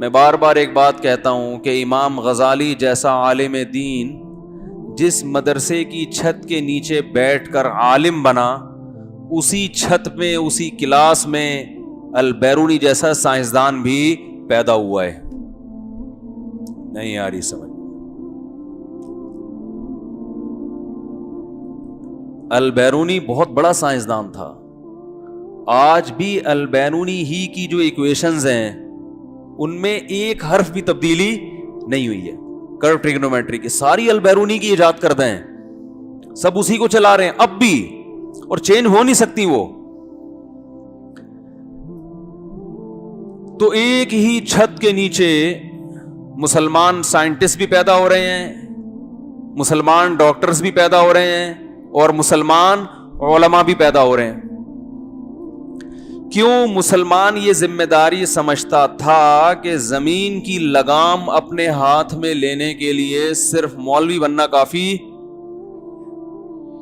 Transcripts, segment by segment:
میں بار بار ایک بات کہتا ہوں کہ امام غزالی جیسا عالم دین جس مدرسے کی چھت کے نیچے بیٹھ کر عالم بنا، اسی چھت میں، اسی کلاس میں البیرونی جیسا سائنسدان بھی پیدا ہوا ہے. نہیں آ رہی سمجھ؟ البیرونی بہت بڑا سائنسدان تھا. آج بھی البیرونی ہی کی جو ایکویشنز ہیں ان میں ایک حرف بھی تبدیلی نہیں ہوئی ہے. کرو ٹریگنومیٹری کی ساری البیرونی کی ایجاد کردہ ہیں، سب اسی کو چلا رہے ہیں اب بھی، اور چینج ہو نہیں سکتی وہ. تو ایک ہی چھت کے نیچے مسلمان سائنٹسٹ بھی پیدا ہو رہے ہیں، مسلمان ڈاکٹرز بھی پیدا ہو رہے ہیں، اور مسلمان علماء بھی پیدا ہو رہے ہیں. کیوں؟ مسلمان یہ ذمہ داری سمجھتا تھا کہ زمین کی لگام اپنے ہاتھ میں لینے کے لیے صرف مولوی بننا کافی.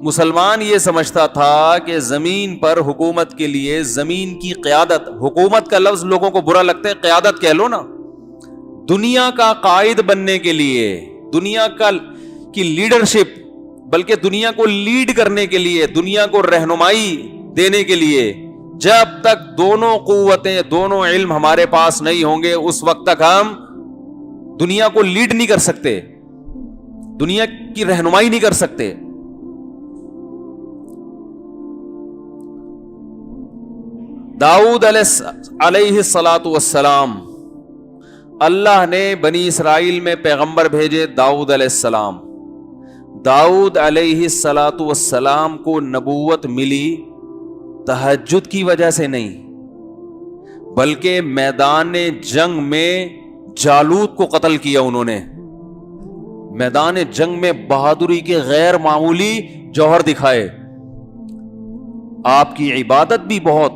مسلمان یہ سمجھتا تھا کہ زمین پر حکومت کے لیے، زمین کی قیادت، حکومت کا لفظ لوگوں کو برا لگتا ہے، قیادت کہہ لو نا. دنیا کا قائد بننے کے لیے، دنیا کی لیڈرشپ، بلکہ دنیا کو لیڈ کرنے کے لیے، دنیا کو رہنمائی دینے کے لیے، جب تک دونوں قوتیں، دونوں علم ہمارے پاس نہیں ہوں گے اس وقت تک ہم دنیا کو لیڈ نہیں کر سکتے، دنیا کی رہنمائی نہیں کر سکتے. داؤد علیہ الصلاۃ والسلام، اللہ نے بنی اسرائیل میں پیغمبر بھیجے داؤد علیہ السلام. داؤد علیہ الصلاۃ والسلام کو نبوت ملی تہجد کی وجہ سے نہیں، بلکہ میدان جنگ میں جالوت کو قتل کیا. انہوں نے میدان جنگ میں بہادری کے غیر معمولی جوہر دکھائے. آپ کی عبادت بھی بہت.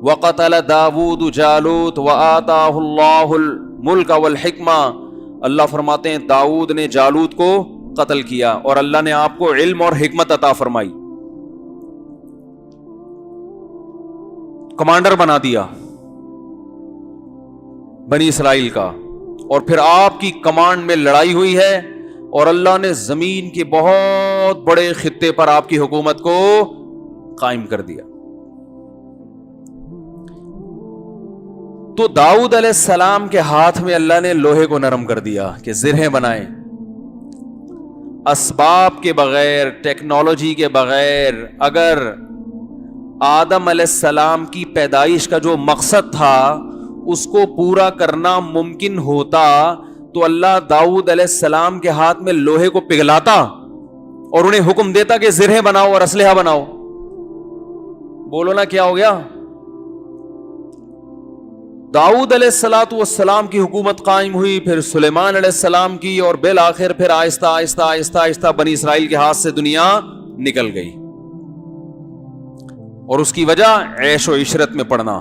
وَقَتَلَ دَاوُودُ جَالُوتَ وَآتَاهُ اللَّهُ الْمُلْكَ وَالْحِكْمَةَ. اللہ فرماتے ہیں داؤد نے جالوت کو قتل کیا اور اللہ نے آپ کو علم اور حکمت عطا فرمائی، کمانڈر بنا دیا بنی اسرائیل کا. اور پھر آپ کی کمانڈ میں لڑائی ہوئی ہے اور اللہ نے زمین کے بہت بڑے خطے پر آپ کی حکومت کو قائم کر دیا. تو داؤد علیہ السلام کے ہاتھ میں اللہ نے لوہے کو نرم کر دیا کہ زرہیں بنائیں. اسباب کے بغیر، ٹیکنالوجی کے بغیر، اگر آدم علیہ السلام کی پیدائش کا جو مقصد تھا اس کو پورا کرنا ممکن ہوتا تو اللہ داؤد علیہ السلام کے ہاتھ میں لوہے کو پگھلاتا اور انہیں حکم دیتا کہ زرہیں بناؤ اور اسلحہ بناؤ. بولو نا کیا ہو گیا؟ داؤد علیہ السلام کی حکومت قائم ہوئی، پھر سلیمان علیہ السلام کی، اور بالآخر پھر آہستہ آہستہ آہستہ آہستہ بنی اسرائیل کے ہاتھ سے دنیا نکل گئی. اور اس کی وجہ عیش و عشرت میں پڑنا،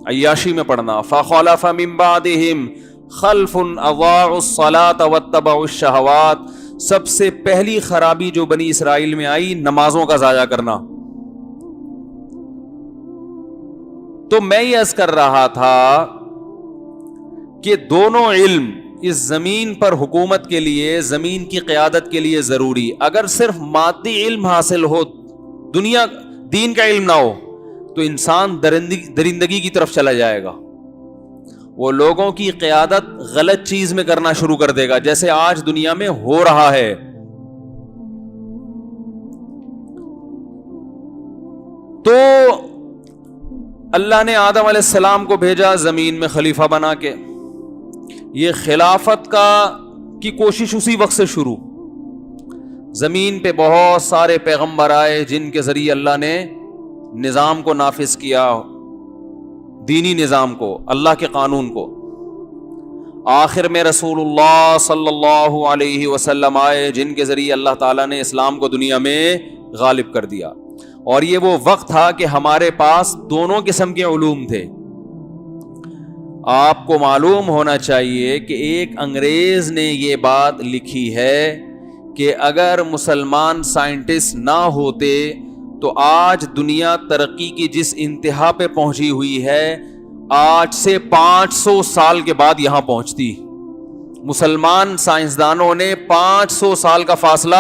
عیاشی میں پڑنا. فخلف من بعدہم خلف اضاعوا الصلاة واتبعوا الشہوات. سب سے پہلی خرابی جو بنی اسرائیل میں آئی، نمازوں کا ضائع کرنا. تو میں یہ عرض کر رہا تھا کہ دونوں علم اس زمین پر حکومت کے لیے، زمین کی قیادت کے لیے ضروری. اگر صرف مادی علم حاصل ہو، دنیا دین کا علم نہ ہو، تو انسان درندگی کی طرف چلا جائے گا. وہ لوگوں کی قیادت غلط چیز میں کرنا شروع کر دے گا، جیسے آج دنیا میں ہو رہا ہے. تو اللہ نے آدم علیہ السلام کو بھیجا زمین میں خلیفہ بنا کے. یہ خلافت کی کوشش اسی وقت سے شروع. زمین پہ بہت سارے پیغمبر آئے جن کے ذریعے اللہ نے نظام کو نافذ کیا، دینی نظام کو، اللہ کے قانون کو. آخر میں رسول اللہ صلی اللہ علیہ وسلم آئے جن کے ذریعے اللہ تعالیٰ نے اسلام کو دنیا میں غالب کر دیا. اور یہ وہ وقت تھا کہ ہمارے پاس دونوں قسم کے علوم تھے. آپ کو معلوم ہونا چاہیے کہ ایک انگریز نے یہ بات لکھی ہے کہ اگر مسلمان سائنٹسٹ نہ ہوتے تو آج دنیا ترقی کی جس انتہا پہ پہنچی ہوئی ہے آج سے 500 سال کے بعد یہاں پہنچتی. مسلمان سائنسدانوں نے 500 سال کا فاصلہ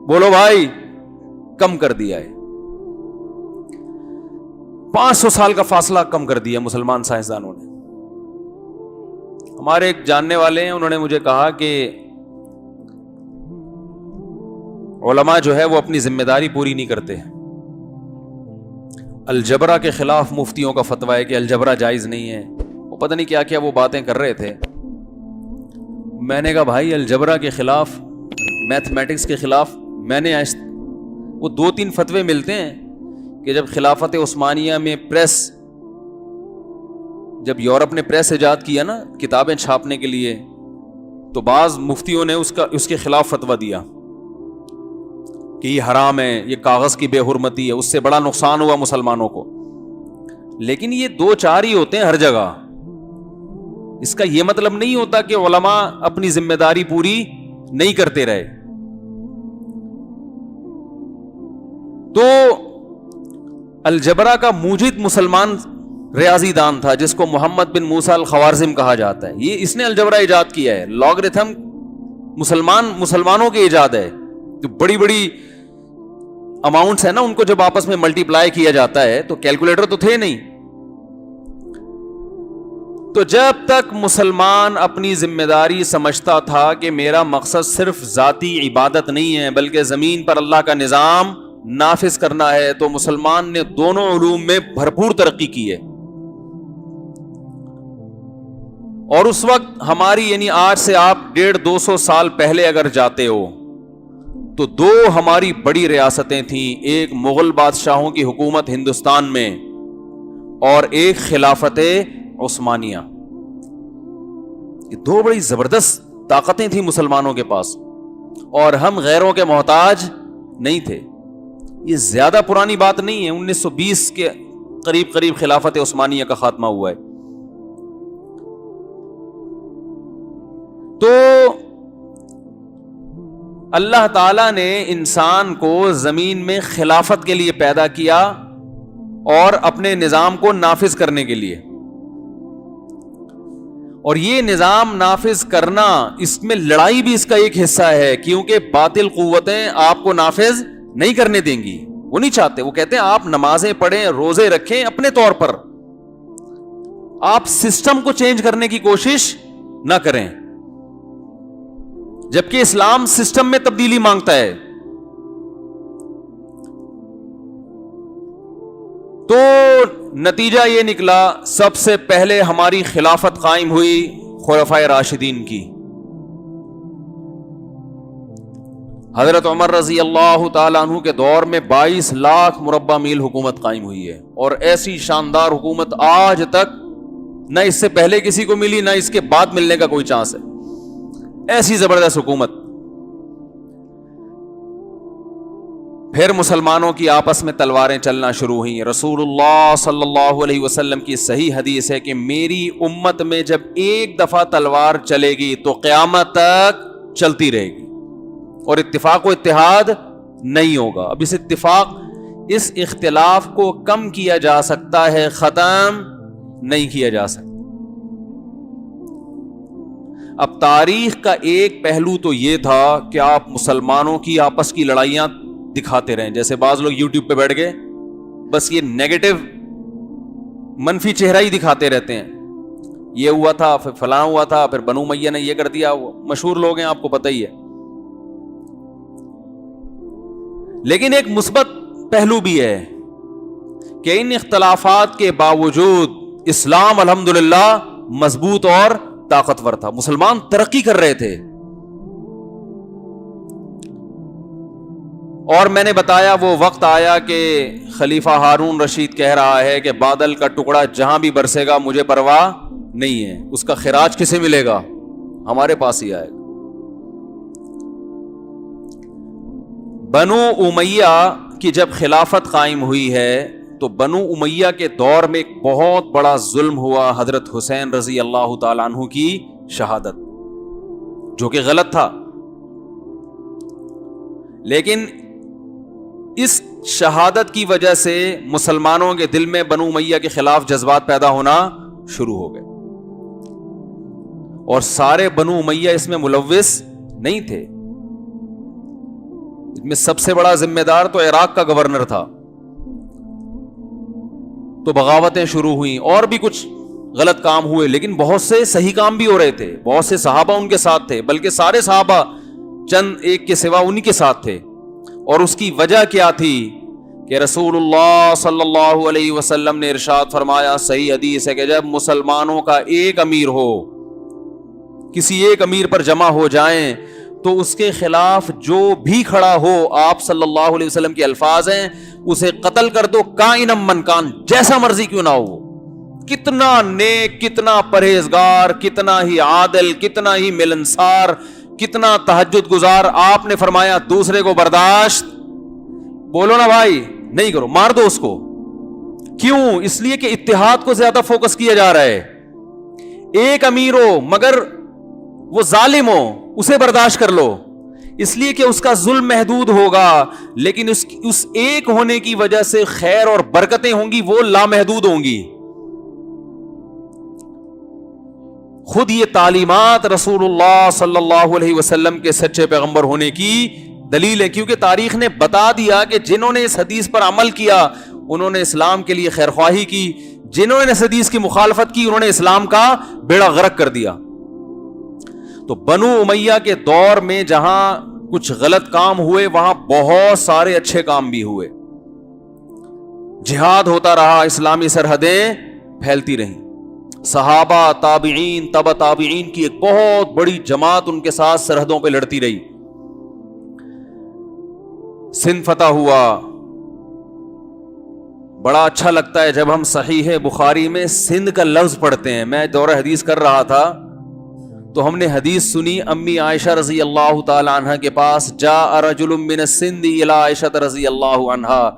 بولو بھائی کم کر دیا ہے. 500 سال کا فاصلہ کم کر دیا مسلمان سائنسدانوں نے. ہمارے ایک جاننے والے ہیں, انہوں نے مجھے کہا کہ علماء جو ہے وہ اپنی ذمہ داری پوری نہیں کرتے. الجبرا کے خلاف مفتیوں کا فتویٰ ہے کہ الجبرا جائز نہیں ہے. وہ پتہ نہیں کیا کیا وہ باتیں کر رہے تھے. میں نے کہا بھائی الجبرا کے خلاف, میتھمیٹکس کے خلاف, میں نے وہ 2-3 فتوے ملتے ہیں کہ جب خلافت عثمانیہ میں پریس, جب یورپ نے پریس ایجاد کیا نا کتابیں چھاپنے کے لیے, تو بعض مفتیوں نے اس کے خلاف فتویٰ دیا کہ یہ حرام ہے, یہ کاغذ کی بے حرمتی ہے, اس سے بڑا نقصان ہوا مسلمانوں کو. لیکن یہ 2-4 ہی ہوتے ہیں ہر جگہ. اس کا یہ مطلب نہیں ہوتا کہ علماء اپنی ذمہ داری پوری نہیں کرتے رہے. تو الجبرا کا موجد مسلمان ریاضی دان تھا جس کو محمد بن موسیٰ الخوارزم کہا جاتا ہے. اس نے الجبرا ایجاد کیا ہے. لاگرتھم مسلمانوں کی ایجاد ہے. جو بڑی بڑی اماؤنٹس ہیں نا, ان کو جب آپس میں ملٹی پلائی کیا جاتا ہے تو کیلکولیٹر تو تھے نہیں. تو جب تک مسلمان اپنی ذمہ داری سمجھتا تھا کہ میرا مقصد صرف ذاتی عبادت نہیں ہے بلکہ زمین پر اللہ کا نظام نافذ کرنا ہے, تو مسلمان نے دونوں علوم میں بھرپور ترقی کی ہے. اور اس وقت ہماری یعنی آج سے آپ 150-200 سال پہلے اگر جاتے ہو تو 2 ہماری بڑی ریاستیں تھیں, ایک مغل بادشاہوں کی حکومت ہندوستان میں اور ایک خلافت عثمانیہ. یہ 2 بڑی زبردست طاقتیں تھیں مسلمانوں کے پاس, اور ہم غیروں کے محتاج نہیں تھے. یہ زیادہ پرانی بات نہیں ہے, 1920 کے قریب خلافت عثمانیہ کا خاتمہ ہوا ہے. تو اللہ تعالیٰ نے انسان کو زمین میں خلافت کے لیے پیدا کیا اور اپنے نظام کو نافذ کرنے کے لیے. اور یہ نظام نافذ کرنا, اس میں لڑائی بھی اس کا ایک حصہ ہے, کیونکہ باطل قوتیں آپ کو نافذ نہیں کرنے دیں گی. وہ نہیں چاہتے. وہ کہتے ہیں آپ نمازیں پڑھیں, روزے رکھیں اپنے طور پر, آپ سسٹم کو چینج کرنے کی کوشش نہ کریں. جبکہ اسلام سسٹم میں تبدیلی مانگتا ہے. تو نتیجہ یہ نکلا, سب سے پہلے ہماری خلافت قائم ہوئی خلفائے راشدین کی. حضرت عمر رضی اللہ تعالیٰ عنہ کے دور میں 22 لاکھ مربع میل حکومت قائم ہوئی ہے, اور ایسی شاندار حکومت آج تک نہ اس سے پہلے کسی کو ملی نہ اس کے بعد ملنے کا کوئی چانس ہے. ایسی زبردست حکومت. پھر مسلمانوں کی آپس میں تلواریں چلنا شروع ہوئیں. رسول اللہ صلی اللہ علیہ وسلم کی صحیح حدیث ہے کہ میری امت میں جب ایک دفعہ تلوار چلے گی تو قیامت تک چلتی رہے گی, اور اتفاق و اتحاد نہیں ہوگا. اب اس اختلاف کو کم کیا جا سکتا ہے, ختم نہیں کیا جا سکتا. اب تاریخ کا ایک پہلو تو یہ تھا کہ آپ مسلمانوں کی آپس کی لڑائیاں دکھاتے رہیں. جیسے بعض لوگ یوٹیوب پہ بیٹھ گئے بس یہ نیگیٹو منفی چہرہ ہی دکھاتے رہتے ہیں. یہ ہوا تھا, پھر فلاں ہوا تھا, پھر بنو امیہ نے یہ کر دیا. مشہور لوگ ہیں, آپ کو پتہ ہی ہے. لیکن ایک مثبت پہلو بھی ہے کہ ان اختلافات کے باوجود اسلام الحمدللہ مضبوط اور طاقتور تھا. مسلمان ترقی کر رہے تھے. اور میں نے بتایا وہ وقت آیا کہ خلیفہ ہارون رشید کہہ رہا ہے کہ بادل کا ٹکڑا جہاں بھی برسے گا مجھے پرواہ نہیں ہے, اس کا خراج کسے ملے گا, ہمارے پاس ہی آئے گا. بنو امیہ کی جب خلافت قائم ہوئی ہے تو بنو امیہ کے دور میں ایک بہت بڑا ظلم ہوا, حضرت حسین رضی اللہ تعالیٰ عنہ کی شہادت, جو کہ غلط تھا. لیکن اس شہادت کی وجہ سے مسلمانوں کے دل میں بنو امیہ کے خلاف جذبات پیدا ہونا شروع ہو گئے، اور سارے بنو امیہ اس میں ملوث نہیں تھے، اس میں سب سے بڑا ذمہ دار تو عراق کا گورنر تھا۔ تو بغاوتیں شروع ہوئیں اور بھی کچھ غلط کام ہوئے، لیکن بہت سے صحیح کام بھی ہو رہے تھے، بہت سے صحابہ ان کے ساتھ تھے، بلکہ سارے صحابہ چند ایک کے سوا انہی کے ساتھ تھے۔ اور اس کی وجہ کیا تھی کہ رسول اللہ صلی اللہ علیہ وسلم نے ارشاد فرمایا، صحیح حدیث ہے، کہ جب مسلمانوں کا ایک امیر ہو، کسی ایک امیر پر جمع ہو جائیں تو اس کے خلاف جو بھی کھڑا ہو، آپ صلی اللہ علیہ وسلم کے الفاظ ہیں، اسے قتل کر دو، کائنم من کان، جیسا مرضی کیوں نہ ہو، کتنا نیک، کتنا پرہیزگار، کتنا ہی عادل، کتنا ہی ملنسار، کتنا تہجد گزار، آپ نے فرمایا دوسرے کو برداشت، بولو نا بھائی، نہیں کرو، مار دو اس کو۔ کیوں؟ اس لیے کہ اتحاد کو زیادہ فوکس کیا جا رہا ہے۔ ایک امیر ہو مگر وہ ظالم ہو، اسے برداشت کر لو، اس لیے کہ اس کا ظلم محدود ہوگا، لیکن اس ایک ہونے کی وجہ سے خیر اور برکتیں ہوں گی، وہ لامحدود ہوں گی۔ خود یہ تعلیمات رسول اللہ صلی اللہ علیہ وسلم کے سچے پیغمبر ہونے کی دلیل ہے، کیونکہ تاریخ نے بتا دیا کہ جنہوں نے اس حدیث پر عمل کیا انہوں نے اسلام کے لیے خیرخواہی کی، جنہوں نے اس حدیث کی مخالفت کی انہوں نے اسلام کا بیڑا غرق کر دیا۔ تو بنو امیہ کے دور میں جہاں کچھ غلط کام ہوئے وہاں بہت سارے اچھے کام بھی ہوئے، جہاد ہوتا رہا، اسلامی سرحدیں پھیلتی رہیں، صحابہ، تابعین، تبع تابعین کی ایک بہت بڑی جماعت ان کے ساتھ سرحدوں پہ لڑتی رہی۔ سندھ فتح ہوا، بڑا اچھا لگتا ہے جب ہم صحیح بخاری میں سندھ کا لفظ پڑھتے ہیں۔ میں دورہ حدیث کر رہا تھا تو ہم نے حدیث سنی، امی عائشہ رضی اللہ تعالی عنہ کے پاس، جاء رجل من السندھ الی عائشہ رضی اللہ عنہا،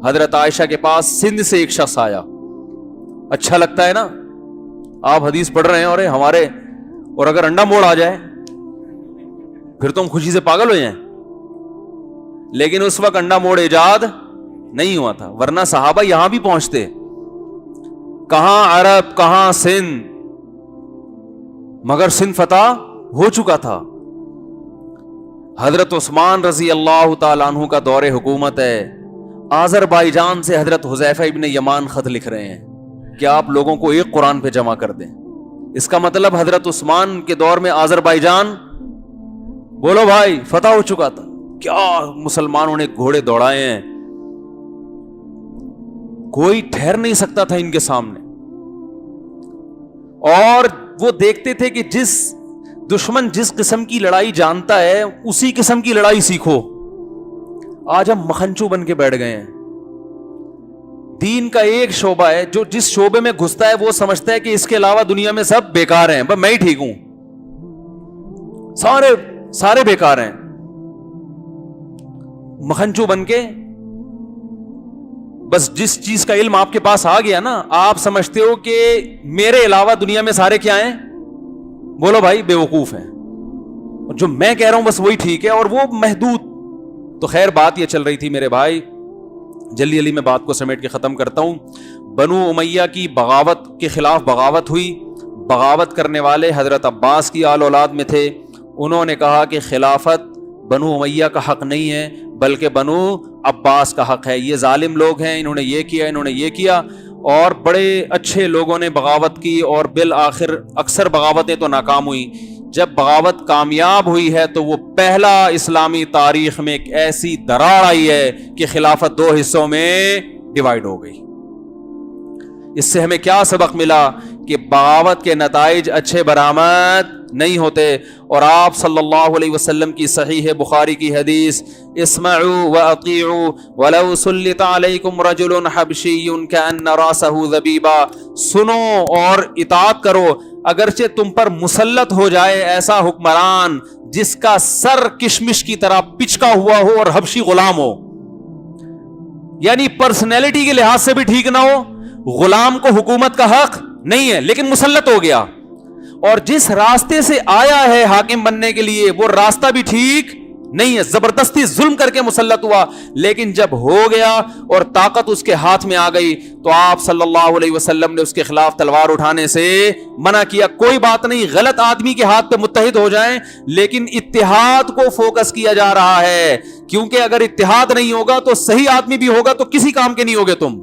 حضرت عائشہ کے پاس سندھ سے ایک شخص آیا۔ اچھا لگتا ہے نا، آپ حدیث پڑھ رہے ہیں اور ہمارے، اور اگر انڈا موڑ آ جائے پھر تو ہم خوشی سے پاگل ہو جائیں، لیکن اس وقت انڈا موڑ ایجاد نہیں ہوا تھا، ورنہ صحابہ یہاں بھی پہنچتے، کہاں عرب، کہاں سندھ، مگر سندھ فتح ہو چکا تھا۔ حضرت عثمان رضی اللہ تعالیٰ عنہ کا دور حکومت ہے، آذربائیجان سے حضرت حذیفہ ابن یمان خط لکھ رہے ہیں کہ آپ لوگوں کو ایک قرآن پہ جمع کر دیں۔ اس کا مطلب حضرت عثمان کے دور میں آذربائیجان، بولو بھائی، فتح ہو چکا تھا۔ کیا مسلمانوں نے گھوڑے دوڑائے ہیں، کوئی ٹھہر نہیں سکتا تھا ان کے سامنے، اور وہ دیکھتے تھے کہ جس دشمن جس قسم کی لڑائی جانتا ہے اسی قسم کی لڑائی سیکھو۔ آج ہم مکھنچو بن کے بیٹھ گئے ہیں، دین کا ایک شعبہ ہے، جو جس شعبے میں گھستا ہے وہ سمجھتا ہے کہ اس کے علاوہ دنیا میں سب بیکار ہیں، بس میں ہی ٹھیک ہوں، سارے بیکار ہیں۔ مکھنچو بن کے بس جس چیز کا علم آپ کے پاس آ گیا نا، آپ سمجھتے ہو کہ میرے علاوہ دنیا میں سارے کیا ہیں، بولو بھائی، بے وقوف ہیں، جو میں کہہ رہا ہوں بس وہی ٹھیک ہے، اور وہ محدود۔ تو خیر بات یہ چل رہی تھی میرے بھائی، جلدی میں بات کو سمیٹ کے ختم کرتا ہوں۔ بنو امیہ کی بغاوت کے خلاف بغاوت ہوئی، بغاوت کرنے والے حضرت عباس کی آل اولاد میں تھے، انہوں نے کہا کہ خلافت بنو امیہ کا حق نہیں ہے بلکہ بنو عباس کا حق ہے، یہ ظالم لوگ ہیں، انہوں نے یہ کیا، انہوں نے یہ کیا، اور بڑے اچھے لوگوں نے بغاوت کی، اور بالآخر اکثر بغاوتیں تو ناکام ہوئیں۔ جب بغاوت کامیاب ہوئی ہے تو وہ پہلا اسلامی تاریخ میں ایک ایسی دراڑ آئی ہے کہ خلافت دو حصوں میں ڈیوائیڈ ہو گئی۔ اس سے ہمیں کیا سبق ملا کہ بغاوت کے نتائج اچھے برآمد نہیں ہوتے، اور آپ صلی اللہ علیہ وسلم کی صحیح بخاری کی حدیث، اسمعوا واطیعوا ولو سلط علیکم رجل حبشی کأن راسہ ذبیبہ، سنو اور اطاعت کرو اگرچہ تم پر مسلط ہو جائے ایسا حکمران جس کا سر کشمش کی طرح پچکا ہوا ہو اور حبشی غلام ہو، یعنی پرسنالٹی کے لحاظ سے بھی ٹھیک نہ ہو، غلام کو حکومت کا حق نہیں ہے لیکن مسلط ہو گیا، اور جس راستے سے آیا ہے حاکم بننے کے لیے وہ راستہ بھی ٹھیک نہیں ہے, زبردستی ظلم کر کے مسلط ہوا. لیکن جب ہو گیا اور طاقت اس کے ہاتھ میں آ گئی تو آپ صلی اللہ علیہ وسلم نے اس کے خلاف تلوار اٹھانے سے منع کیا. کوئی بات نہیں, غلط آدمی کے ہاتھ پہ متحد ہو جائیں, لیکن اتحاد کو فوکس کیا جا رہا ہے, کیونکہ اگر اتحاد نہیں ہوگا تو صحیح آدمی بھی ہوگا تو کسی کام کے نہیں ہوگے تم,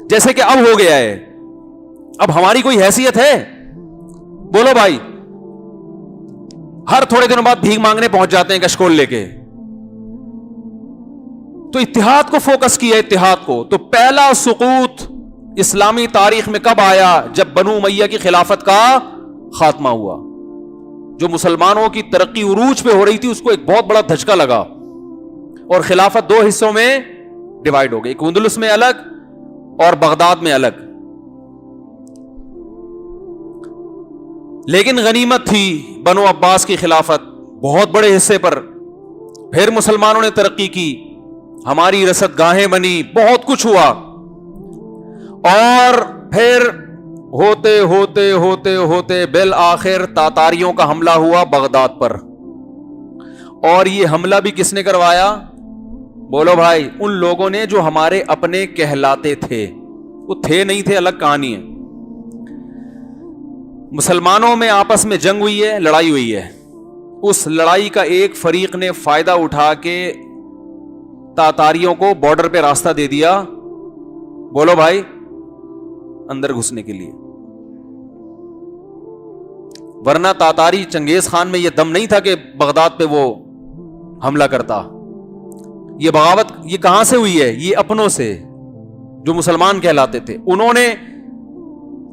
جیسے کہ اب ہو گیا ہے. اب ہماری کوئی حیثیت ہے؟ بولو بھائی. ہر تھوڑے دنوں بعد بھیک مانگنے پہنچ جاتے ہیں کشکول لے کے. تو اتحاد کو فوکس کیا, اتحاد کو. تو پہلا سقوط اسلامی تاریخ میں کب آیا؟ جب بنو امیہ کی خلافت کا خاتمہ ہوا. جو مسلمانوں کی ترقی عروج پہ ہو رہی تھی اس کو ایک بہت بڑا دھچکا لگا اور خلافت دو حصوں میں ڈیوائیڈ ہو گئی, ایک اندلس میں الگ اور بغداد میں الگ. لیکن غنیمت تھی بنو عباس کی خلافت بہت بڑے حصے پر. پھر مسلمانوں نے ترقی کی, ہماری رسد گاہیں بنی, بہت کچھ ہوا. اور پھر ہوتے ہوتے ہوتے ہوتے بالآخر تاتاریوں کا حملہ ہوا بغداد پر. اور یہ حملہ بھی کس نے کروایا؟ بولو بھائی, ان لوگوں نے جو ہمارے اپنے کہلاتے تھے. وہ تھے نہیں تھے الگ کہانی ہے. مسلمانوں میں آپس میں جنگ ہوئی ہے, لڑائی ہوئی ہے. اس لڑائی کا ایک فریق نے فائدہ اٹھا کے تاتاریوں کو بارڈر پہ راستہ دے دیا, بولو بھائی, اندر گھسنے کے لیے. ورنہ تاتاری چنگیز خان میں یہ دم نہیں تھا کہ بغداد پہ وہ حملہ کرتا. یہ بغاوت یہ کہاں سے ہوئی ہے؟ یہ اپنوں سے جو مسلمان کہلاتے تھے. انہوں نے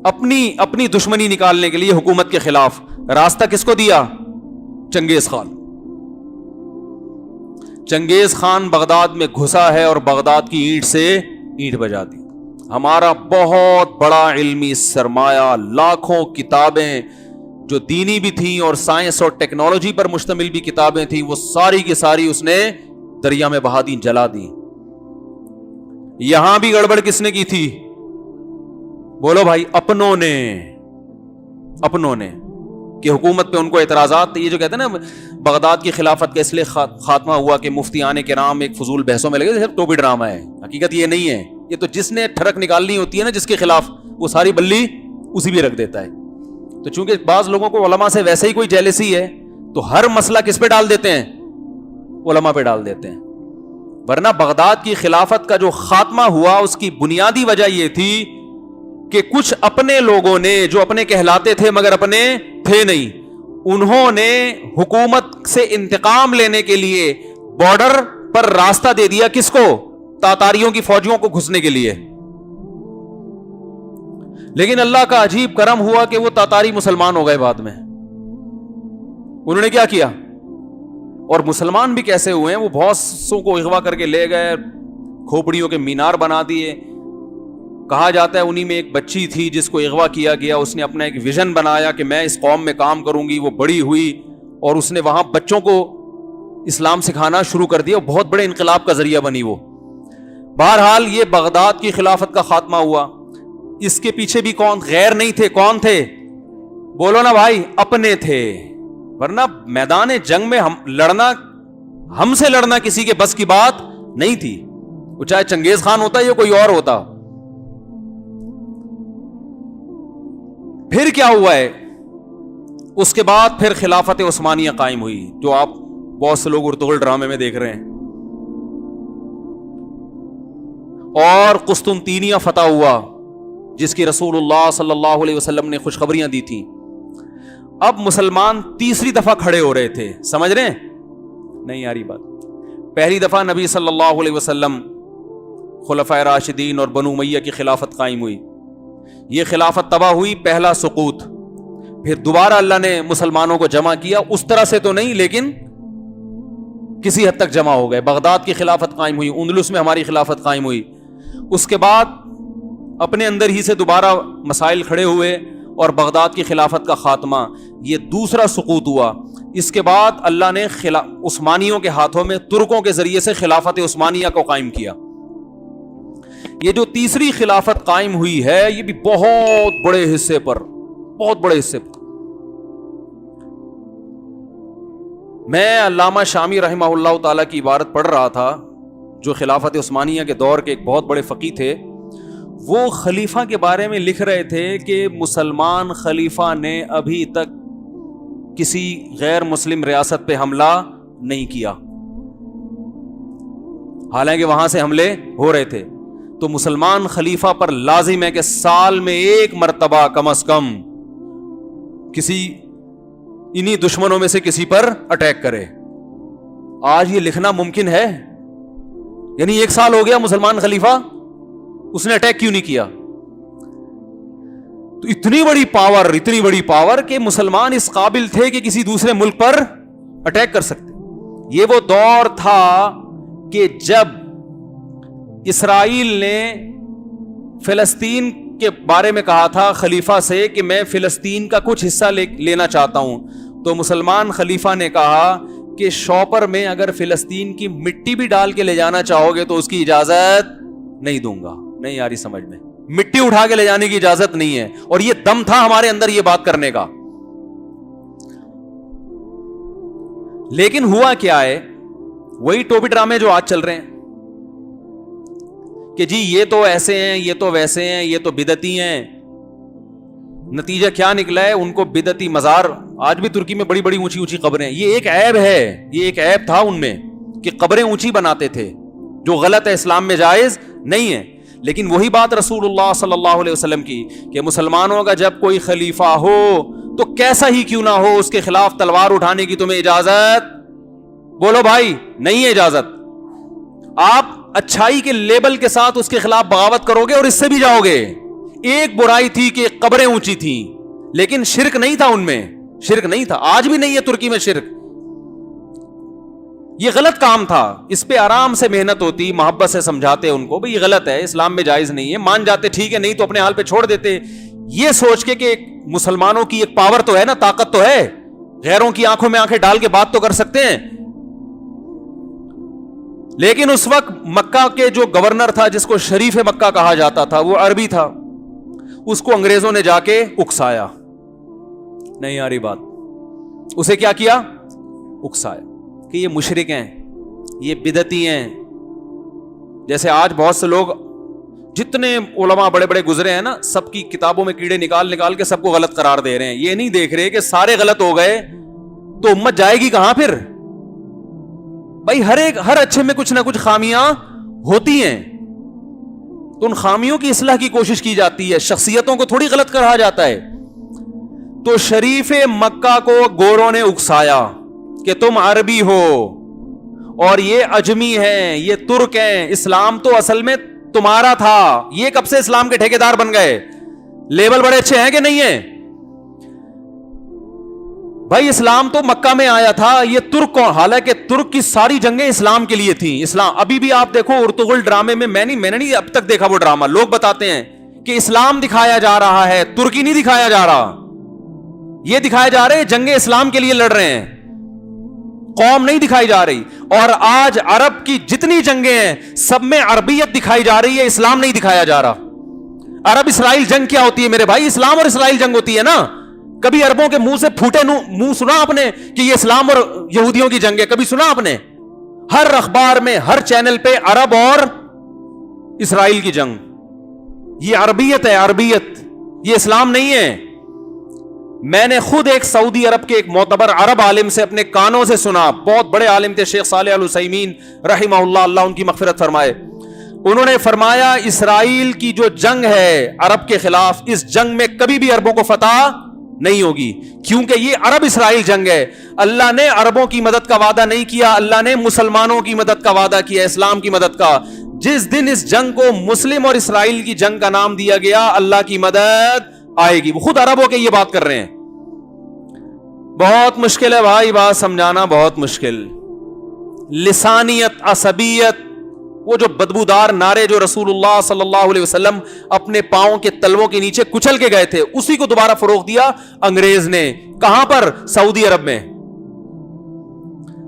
اپنی دشمنی نکالنے کے لیے حکومت کے خلاف راستہ کس کو دیا؟ چنگیز خان. چنگیز خان بغداد میں گھسا ہے اور بغداد کی اینٹ سے اینٹ بجا دی. ہمارا بہت بڑا علمی سرمایہ, لاکھوں کتابیں جو دینی بھی تھیں اور سائنس اور ٹیکنالوجی پر مشتمل بھی کتابیں تھیں, وہ ساری کی ساری اس نے دریا میں بہا دی, جلا دی. یہاں بھی گڑبڑ کس نے کی تھی؟ بولو بھائی, اپنوں نے کہ حکومت پہ ان کو اعتراضات. یہ جو کہتے ہیں نا بغداد کی خلافت کا اس لیے خاتمہ ہوا کہ مفتیان کرام ایک فضول بحثوں میں لگے, صرف ٹوپی ڈرامہ ہے. حقیقت یہ نہیں ہے. یہ تو جس نے ٹھڑک نکالنی ہوتی ہے نا جس کے خلاف, وہ ساری بلی اسی بھی رکھ دیتا ہے. تو چونکہ بعض لوگوں کو علماء سے ویسے ہی کوئی جیلسی ہے تو ہر مسئلہ کس پہ ڈال دیتے ہیں؟ علماء پہ ڈال دیتے ہیں. ورنہ بغداد کی خلافت کا جو خاتمہ ہوا اس کی بنیادی وجہ یہ تھی کہ کچھ اپنے لوگوں نے جو اپنے کہلاتے تھے مگر اپنے تھے نہیں, انہوں نے حکومت سے انتقام لینے کے لیے بارڈر پر راستہ دے دیا. کس کو؟ تاتاریوں کی فوجیوں کو گھسنے کے لیے. لیکن اللہ کا عجیب کرم ہوا کہ وہ تاتاری مسلمان ہو گئے بعد میں. انہوں نے کیا کیا؟ اور مسلمان بھی کیسے ہوئے ہیں, وہ بہت سو کو اغوا کر کے لے گئے, کھوپڑیوں کے مینار بنا دیے. کہا جاتا ہے انہی میں ایک بچی تھی جس کو اغوا کیا گیا, اس نے اپنا ایک ویژن بنایا کہ میں اس قوم میں کام کروں گی. وہ بڑی ہوئی اور اس نے وہاں بچوں کو اسلام سکھانا شروع کر دیا. بہت بڑے انقلاب کا ذریعہ بنی وہ. بہرحال یہ بغداد کی خلافت کا خاتمہ ہوا. اس کے پیچھے بھی کون؟ غیر نہیں تھے. کون تھے؟ بولو نا بھائی, اپنے تھے. ورنہ میدان جنگ میں ہم سے لڑنا کسی کے بس کی بات نہیں تھی, وہ چاہے چنگیز خان ہوتا یا کوئی اور ہوتا. پھر کیا ہوا ہے؟ اس کے بعد پھر خلافت عثمانیہ قائم ہوئی, جو آپ بہت سے لوگ ارطغرل ڈرامے میں دیکھ رہے ہیں. اور قسطنطینیہ فتح ہوا جس کی رسول اللہ صلی اللہ علیہ وسلم نے خوشخبریاں دی تھیں. اب مسلمان تیسری دفعہ کھڑے ہو رہے تھے. سمجھ رہے ہیں؟ نہیں آ رہی بات. پہلی دفعہ نبی صلی اللہ علیہ وسلم, خلفائے راشدین اور بنو امیہ کی خلافت قائم ہوئی. یہ خلافت تباہ ہوئی, پہلا سقوط. پھر دوبارہ اللہ نے مسلمانوں کو جمع کیا, اس طرح سے تو نہیں لیکن کسی حد تک جمع ہو گئے. بغداد کی خلافت قائم ہوئی, اندلس میں ہماری خلافت قائم ہوئی. اس کے بعد اپنے اندر ہی سے دوبارہ مسائل کھڑے ہوئے اور بغداد کی خلافت کا خاتمہ, یہ دوسرا سقوط ہوا. اس کے بعد اللہ نے عثمانیوں کے ہاتھوں میں ترکوں کے ذریعے سے خلافت عثمانیہ کو قائم کیا. یہ جو تیسری خلافت قائم ہوئی ہے یہ بھی بہت بڑے حصے پر میں علامہ شامی رحمہ اللہ تعالیٰ کی عبارت پڑھ رہا تھا جو خلافت عثمانیہ کے دور کے ایک بہت بڑے فقیہ تھے. وہ خلیفہ کے بارے میں لکھ رہے تھے کہ مسلمان خلیفہ نے ابھی تک کسی غیر مسلم ریاست پہ حملہ نہیں کیا، حالانکہ وہاں سے حملے ہو رہے تھے. تو مسلمان خلیفہ پر لازم ہے کہ سال میں ایک مرتبہ کم از کم کسی انہی دشمنوں میں سے کسی پر اٹیک کرے. آج یہ لکھنا ممکن ہے؟ یعنی 1 سال ہو گیا مسلمان خلیفہ، اس نے اٹیک کیوں نہیں کیا؟ تو اتنی بڑی پاور کہ مسلمان اس قابل تھے کہ کسی دوسرے ملک پر اٹیک کر سکتے. یہ وہ دور تھا کہ جب اسرائیل نے فلسطین کے بارے میں کہا تھا خلیفہ سے کہ میں فلسطین کا کچھ حصہ لینا چاہتا ہوں، تو مسلمان خلیفہ نے کہا کہ شوپر میں اگر فلسطین کی مٹی بھی ڈال کے لے جانا چاہو گے تو اس کی اجازت نہیں دوں گا. نہیں آ رہی سمجھ میں؟ مٹی اٹھا کے لے جانے کی اجازت نہیں ہے. اور یہ دم تھا ہمارے اندر یہ بات کرنے کا. لیکن ہوا کیا ہے؟ وہی ٹوپی ڈرامے جو آج چل رہے ہیں کہ جی یہ تو ایسے ہیں، یہ تو ویسے ہیں، یہ تو بدعتی ہیں. نتیجہ کیا نکلا ہے؟ ان کو بدعتی مزار، آج بھی ترکی میں بڑی بڑی اونچی اونچی قبریں. یہ ایک عیب ہے، یہ ایک عیب تھا ان میں کہ قبریں اونچی بناتے تھے، جو غلط ہے، اسلام میں جائز نہیں ہے. لیکن وہی بات رسول اللہ صلی اللہ علیہ وسلم کی کہ مسلمانوں کا جب کوئی خلیفہ ہو تو کیسا ہی کیوں نہ ہو اس کے خلاف تلوار اٹھانے کی تمہیں اجازت، بولو بھائی، نہیں ہے اجازت. آپ اچھائی کے لیبل کے ساتھ اس کے خلاف بغاوت کرو گے اور اس سے بھی جاؤ گے. ایک برائی تھی کہ قبریں اونچی تھیں، لیکن شرک نہیں تھا ان میں، شرک نہیں تھا. آج بھی نہیں ہے ترکی میں شرک. یہ غلط کام تھا، اس پہ آرام سے محنت ہوتی، محبت سے سمجھاتے ان کو بھئی یہ غلط ہے، اسلام میں جائز نہیں ہے، مان جاتے ٹھیک ہے، نہیں تو اپنے حال پہ چھوڑ دیتے. یہ سوچ کے کہ مسلمانوں کی ایک پاور تو ہے نا، طاقت تو ہے، غیروں کی آنکھوں میں آنکھیں ڈال کے بات تو کر سکتے ہیں. لیکن اس وقت مکہ کے جو گورنر تھا، جس کو شریف مکہ کہا جاتا تھا، وہ عربی تھا. اس کو انگریزوں نے جا کے اکسایا. نہیں آ رہی بات؟ اسے کیا کیا؟ اکسایا کہ یہ مشرک ہیں، یہ بدعتی ہیں. جیسے آج بہت سے لوگ، جتنے علماء بڑے بڑے گزرے ہیں نا، سب کی کتابوں میں کیڑے نکال نکال کے سب کو غلط قرار دے رہے ہیں. یہ نہیں دیکھ رہے کہ سارے غلط ہو گئے تو امت جائے گی کہاں پھر؟ بھائی ہر اچھے میں کچھ نہ کچھ خامیاں ہوتی ہیں، تو ان خامیوں کی اصلاح کی کوشش کی جاتی ہے، شخصیتوں کو تھوڑی غلط کہا جاتا ہے. تو شریف مکہ کو گوروں نے اکسایا کہ تم عربی ہو اور یہ اجمی ہیں، یہ ترک ہیں، اسلام تو اصل میں تمہارا تھا. یہ کب سے اسلام کے ٹھیکیدار بن گئے؟ لیبل بڑے اچھے ہیں کہ نہیں ہیں؟ بھائی اسلام تو مکہ میں آیا تھا، یہ ترک کون؟ حالانکہ ترک کی ساری جنگیں اسلام کے لیے تھیں. اسلام ابھی بھی آپ دیکھو ارطغرل ڈرامے میں، میں نے نہیں اب تک دیکھا وہ ڈرامہ. لوگ بتاتے ہیں کہ اسلام دکھایا جا رہا ہے، ترکی نہیں دکھایا جا رہا. یہ دکھایا جا رہے ہیں جنگ اسلام کے لیے لڑ رہے ہیں، قوم نہیں دکھائی جا رہی. اور آج عرب کی جتنی جنگیں ہیں سب میں عربیت دکھائی جا رہی ہے، اسلام نہیں دکھایا جا رہا. عرب اسرائیل جنگ کیا ہوتی ہے میرے بھائی؟ اسلام اور اسرائیل جنگ ہوتی ہے نا. کبھی عربوں کے منہ سے پھوٹے منہ سنا آپ نے کہ یہ اسلام اور یہودیوں کی جنگ ہے؟ کبھی سنا آپ نے؟ ہر اخبار میں، ہر چینل پہ عرب اور اسرائیل کی جنگ. یہ عربیت ہے، عربیت، یہ اسلام نہیں ہے. میں نے خود ایک سعودی عرب کے ایک معتبر عرب عالم سے اپنے کانوں سے سنا، بہت بڑے عالم تھے، شیخ صالح العثیمین رحمہ اللہ، اللہ ان کی مغفرت فرمائے. انہوں نے فرمایا اسرائیل کی جو جنگ ہے عرب کے خلاف، اس جنگ میں کبھی بھی عربوں کو فتح نہیں ہوگی، کیونکہ یہ عرب اسرائیل جنگ ہے. اللہ نے عربوں کی مدد کا وعدہ نہیں کیا، اللہ نے مسلمانوں کی مدد کا وعدہ کیا، اسلام کی مدد کا. جس دن اس جنگ کو مسلم اور اسرائیل کی جنگ کا نام دیا گیا، اللہ کی مدد آئے گی. وہ خود عرب ہو کے یہ بات کر رہے ہیں. بہت مشکل ہے بھائی، بات سمجھانا بہت مشکل. لسانیت، عصبیت، وہ جو بدبودار نعرے جو رسول اللہ صلی اللہ علیہ وسلم اپنے پاؤں کے تلووں کے نیچے کچل کے گئے تھے، اسی کو دوبارہ فروغ دیا انگریز نے. کہاں پر؟ سعودی عرب میں.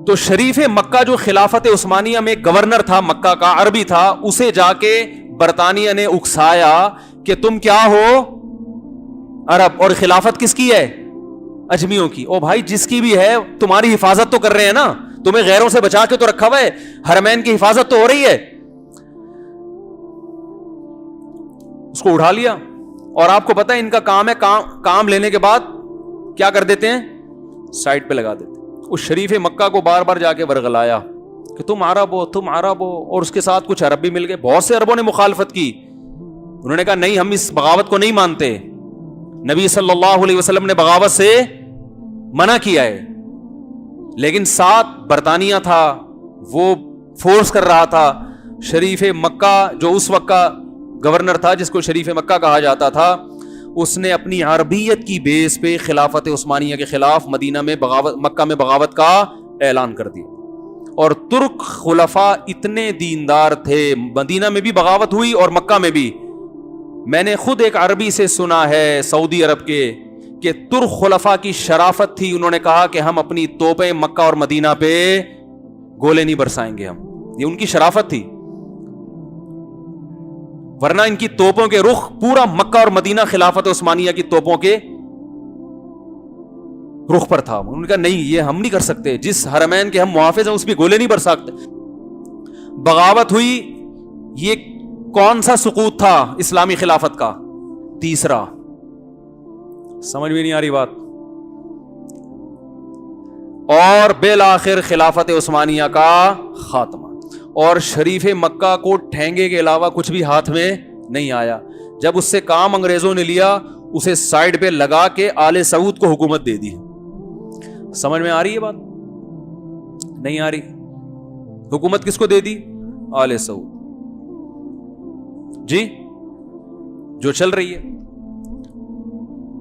تو شریف مکہ جو خلافت عثمانیہ میں گورنر تھا مکہ کا، عربی تھا، اسے جا کے برطانیہ نے اکسایا کہ تم کیا ہو؟ عرب. اور خلافت کس کی ہے؟ اجمیوں کی. او بھائی جس کی بھی ہے تمہاری حفاظت تو کر رہے ہیں نا, تمہیں غیروں سے بچا کے تو رکھا ہوا ہے, حرمین کی حفاظت تو ہو رہی ہے. اس کو اٹھا لیا, اور آپ کو پتا ہے ان کا کام ہے کام لینے کے بعد کیا کر دیتے ہیں, سائڈ پہ لگا دیتے. اس شریف مکہ کو بار بار جا کے ورغلایا کہ تم عرب ہو, تم عرب ہو, اور اس کے ساتھ کچھ عرب بھی مل گئے. بہت سے عربوں نے مخالفت کی, انہوں نے کہا نہیں ہم اس بغاوت کو نہیں مانتے. نبی صلی اللہ علیہ وسلم نے بغاوت سے منع کیا ہے, لیکن ساتھ برطانیہ تھا, وہ فورس کر رہا تھا. شریف مکہ جو اس وقت کا گورنر تھا جس کو شریف مکہ کہا جاتا تھا, اس نے اپنی عربیت کی بیس پہ خلافت عثمانیہ کے خلاف مدینہ میں بغاوت, مکہ میں بغاوت کا اعلان کر دیا. اور ترک خلفاء اتنے دیندار تھے, مدینہ میں بھی بغاوت ہوئی اور مکہ میں بھی. میں نے خود ایک عربی سے سنا ہے سعودی عرب کے کہ ترک خلفاء کی شرافت تھی, انہوں نے کہا کہ ہم اپنی توپیں مکہ اور مدینہ پہ گولے نہیں برسائیں گے, ہم, یہ ان کی شرافت تھی. ورنہ ان کی توپوں کے رخ پورا مکہ اور مدینہ خلافت عثمانیہ کی توپوں کے رخ پر تھا. انہوں نے کہا نہیں یہ ہم نہیں کر سکتے, جس حرمین کے ہم محافظ ہیں اس پہ گولے نہیں برسا سکتے. بغاوت ہوئی. یہ کون سا سقوط تھا اسلامی خلافت کا؟ تیسرا. سمجھ میں نہیں آ رہی بات؟ اور بالآخر خلافت عثمانیہ کا خاتمہ. اور شریف مکہ کو ٹھینگے کے علاوہ کچھ بھی ہاتھ میں نہیں آیا. جب اس سے کام انگریزوں نے لیا, اسے سائڈ پہ لگا کے آل سعود کو حکومت دے دی. سمجھ میں آ رہی ہے بات؟ نہیں آ رہی. حکومت کس کو دے دی؟ آل سعود. جی جو چل رہی ہے.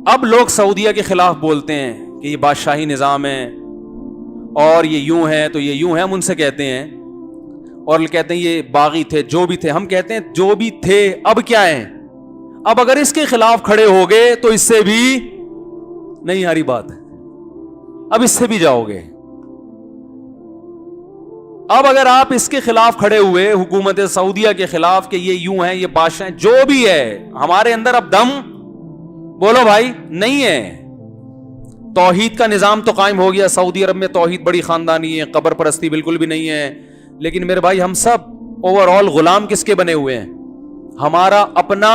اب لوگ سعودیہ کے خلاف بولتے ہیں کہ یہ بادشاہی نظام ہے اور یہ یوں ہے تو یہ یوں ہے, ہم ان سے کہتے ہیں, اور کہتے ہیں یہ باغی تھے, جو بھی تھے. ہم کہتے ہیں جو بھی تھے اب کیا ہیں, اب اگر اس کے خلاف کھڑے ہو گئے تو اس سے بھی نہیں آ رہی بات, اب اس سے بھی جاؤ گے. اب اگر آپ اس کے خلاف کھڑے ہوئے حکومت سعودیہ کے خلاف کہ یہ یوں ہے, یہ بادشاہ, جو بھی ہے, ہمارے اندر اب دم بولو بھائی نہیں ہے. توحید کا نظام تو قائم ہو گیا سعودی عرب میں, توحید بڑی خاندانی ہے, قبر پرستی بالکل بھی نہیں ہے. لیکن میرے بھائی ہم سب اوور آل غلام کس کے بنے ہوئے ہیں؟ ہمارا اپنا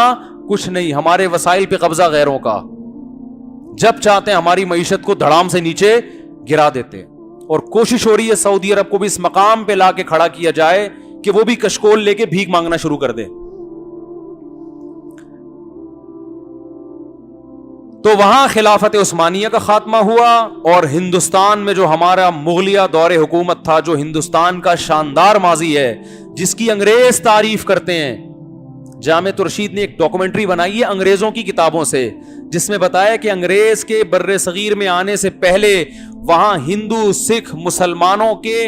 کچھ نہیں, ہمارے وسائل پہ قبضہ غیروں کا. جب چاہتے ہیں ہماری معیشت کو دھڑام سے نیچے گرا دیتے ہیں. اور کوشش ہو رہی ہے سعودی عرب کو بھی اس مقام پہ لا کے کھڑا کیا جائے کہ وہ بھی کشکول لے کے بھیک مانگنا شروع کر دے. تو وہاں خلافت عثمانیہ کا خاتمہ ہوا, اور ہندوستان میں جو ہمارا مغلیہ دور حکومت تھا, جو ہندوستان کا شاندار ماضی ہے, جس کی انگریز تعریف کرتے ہیں. جامع رشید نے ایک ڈاکومنٹری بنائی ہے انگریزوں کی کتابوں سے, جس میں بتایا کہ انگریز کے بر صغیر میں آنے سے پہلے وہاں ہندو, سکھ, مسلمانوں کے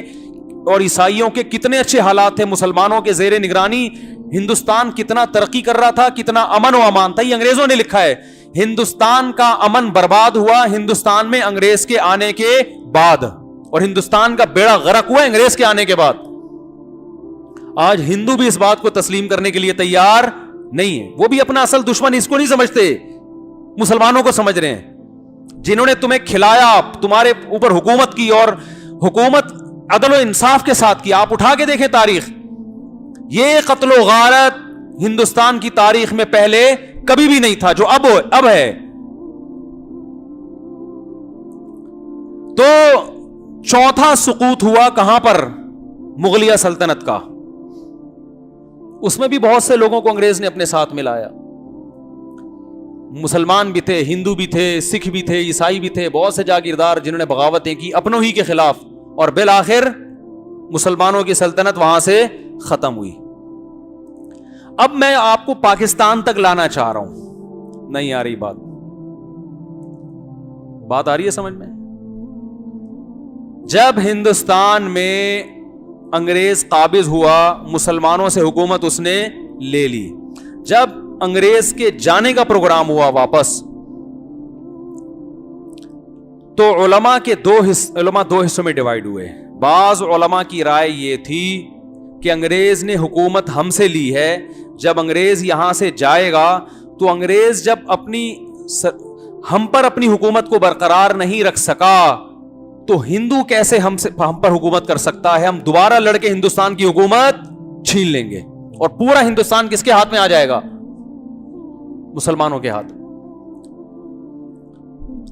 اور عیسائیوں کے کتنے اچھے حالات تھے. مسلمانوں کے زیر نگرانی ہندوستان کتنا ترقی کر رہا تھا, کتنا امن و امان تھا. یہ انگریزوں نے لکھا ہے. ہندوستان کا امن برباد ہوا ہندوستان میں انگریز کے آنے کے بعد, اور ہندوستان کا بیڑا غرق ہوا انگریز کے آنے کے بعد. آج ہندو بھی اس بات کو تسلیم کرنے کے لیے تیار نہیں ہے. وہ بھی اپنا اصل دشمن اس کو نہیں سمجھتے, مسلمانوں کو سمجھ رہے ہیں, جنہوں نے تمہیں کھلایا, تمہارے اوپر حکومت کی, اور حکومت عدل و انصاف کے ساتھ کی. آپ اٹھا کے دیکھیں تاریخ, یہ قتل و غارت ہندوستان کی تاریخ میں پہلے کبھی بھی نہیں تھا جو اب ہے. تو چوتھا سقوط ہوا کہاں پر؟ مغلیہ سلطنت کا. اس میں بھی بہت سے لوگوں کو انگریز نے اپنے ساتھ ملایا. مسلمان بھی تھے, ہندو بھی تھے, سکھ بھی تھے, عیسائی بھی تھے, بہت سے جاگیردار جنہوں نے بغاوتیں کی اپنوں ہی کے خلاف, اور بالآخر مسلمانوں کی سلطنت وہاں سے ختم ہوئی. اب میں آپ کو پاکستان تک لانا چاہ رہا ہوں. نہیں آ رہی بات آ رہی ہے سمجھ میں؟ جب ہندوستان میں انگریز قابض ہوا, مسلمانوں سے حکومت اس نے لے لی. جب انگریز کے جانے کا پروگرام ہوا واپس, تو علماء دو حصوں میں ڈیوائیڈ ہوئے. بعض علماء کی رائے یہ تھی کہ انگریز نے حکومت ہم سے لی ہے, جب انگریز یہاں سے جائے گا تو انگریز جب اپنی ہم پر اپنی حکومت کو برقرار نہیں رکھ سکا تو ہندو کیسے ہم پر حکومت کر سکتا ہے؟ ہم دوبارہ لڑ کے ہندوستان کی حکومت چھین لیں گے اور پورا ہندوستان کس کے ہاتھ میں آ جائے گا؟ مسلمانوں کے ہاتھ.